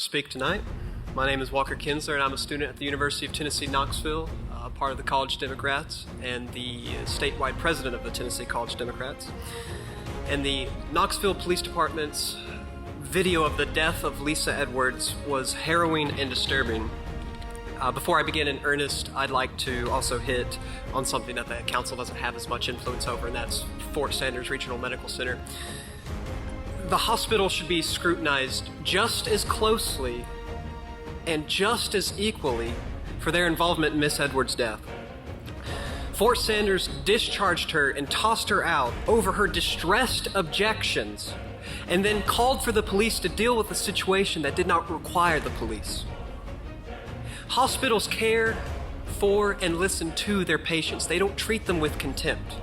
Speak tonight. My name is Walker Kinsler, and I'm a student at the University of Tennessee, Knoxville, part of the College Democrats and the statewide president of the Tennessee College Democrats. And the Knoxville Police Department's video of the death of Lisa Edwards was harrowing and disturbing. Before I begin in earnest, I'd like to also hit on something that the council doesn't have as much influence over, and that's Fort Sanders Regional Medical Center. The hospital should be scrutinized just as closely and just as equally for their involvement in Miss Edwards' death. Fort Sanders discharged her and tossed her out over her distressed objections, and then called for the police to deal with a situation that did not require the police. Hospitals care for and listen to their patients. They don't treat them with contempt.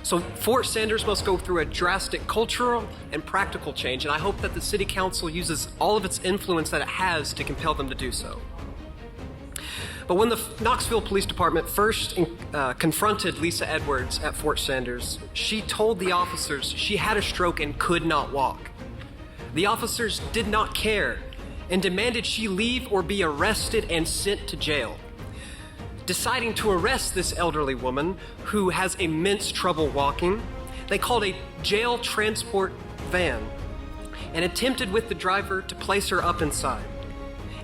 So Fort Sanders must go through a drastic cultural and practical change, and I hope that the City Council uses all of its influence that it has to compel them to do so. But when the Knoxville Police Department first confronted Lisa Edwards at Fort Sanders, she told the officers she had a stroke and could not walk. The officers did not care and demanded she leave or be arrested and sent to jail. Deciding to arrest this elderly woman who has immense trouble walking, they called a jail transport van and attempted with the driver to place her up inside.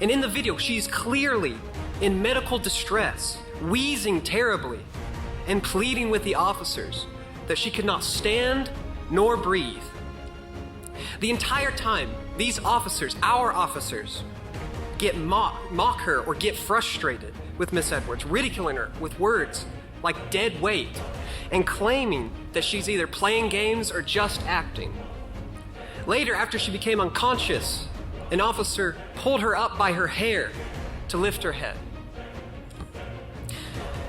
And in the video, she's clearly in medical distress, wheezing terribly, and pleading with the officers that she could not stand nor breathe. The entire time, these officers, our officers, mock her or get frustrated with Miss Edwards, ridiculing her with words like dead weight, and claiming that she's either playing games or just acting. Later, after she became unconscious, an officer pulled her up by her hair to lift her head.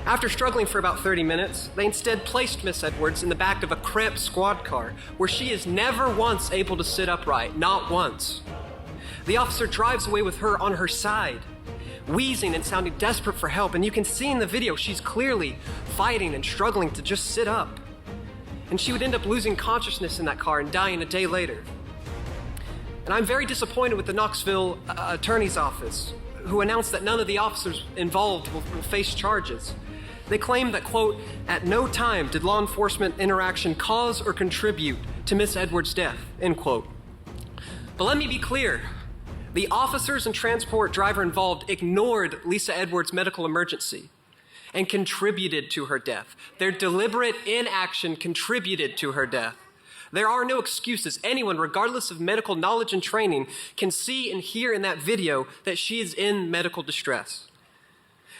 After struggling for about 30 minutes, they instead placed Miss Edwards in the back of a cramped squad car where she is never once able to sit upright, not once. The officer drives away with her on her side, wheezing and sounding desperate for help, and you can see in the video she's clearly fighting and struggling to just sit up. And she would end up losing consciousness in that car and dying a day later. And I'm very disappointed with the Knoxville Attorney's Office, who announced that none of the officers involved will face charges. They claim that, quote, "at no time did law enforcement interaction cause or contribute to Miss Edwards' death," end quote. But let me be clear. The officers and transport driver involved ignored Lisa Edwards' medical emergency and contributed to her death. Their deliberate inaction contributed to her death. There are no excuses. Anyone, regardless of medical knowledge and training, can see and hear in that video that she is in medical distress.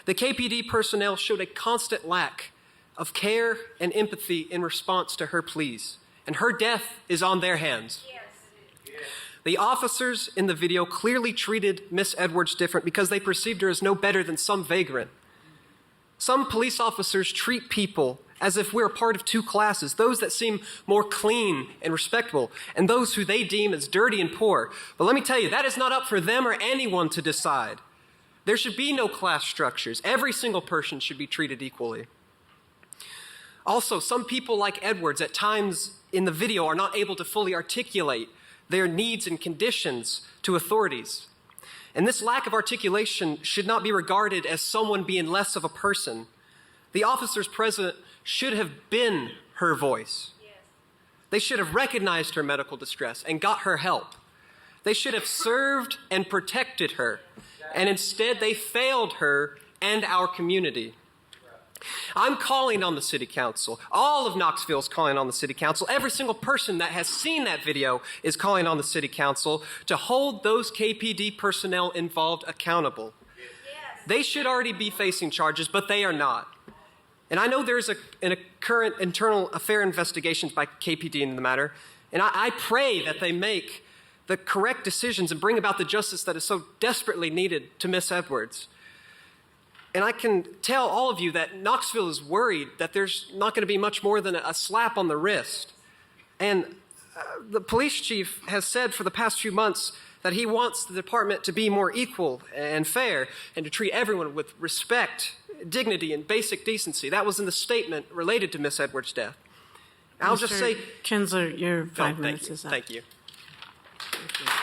The KPD personnel showed a constant lack of care and empathy in response to her pleas, and her death is on their hands. The officers in the video clearly treated Miss Edwards different because they perceived her as no better than some vagrant. Some police officers treat people as if we're part of two classes, those that seem more clean and respectable, and those who they deem as dirty and poor. But let me tell you, that is not up for them or anyone to decide. There should be no class structures. Every single person should be treated equally. Also, some people like Edwards at times in the video are not able to fully articulate their needs and conditions to authorities. And this lack of articulation should not be regarded as someone being less of a person. The officers present should have been her voice. They should have recognized her medical distress and got her help. They should have served and protected her, and instead they failed her and our community. I'm calling on the City Council. All of Knoxville is calling on the City Council. Every single person that has seen that video is calling on the City Council to hold those KPD personnel involved accountable. Yes. They should already be facing charges, but they are not. And I know there's a current internal affair investigations by KPD in the matter, and I pray that they make the correct decisions and bring about the justice that is so desperately needed to Miss Edwards. And I can tell all of you that Knoxville is worried that there's not going to be much more than a slap on the wrist. And the police chief has said for the past few months that he wants the department to be more equal and fair and to treat everyone with respect, dignity, and basic decency. That was in the statement related to Miss Edwards' death. I'll just say, Kinsler, your 5 minutes is up. Thank you. Thank you.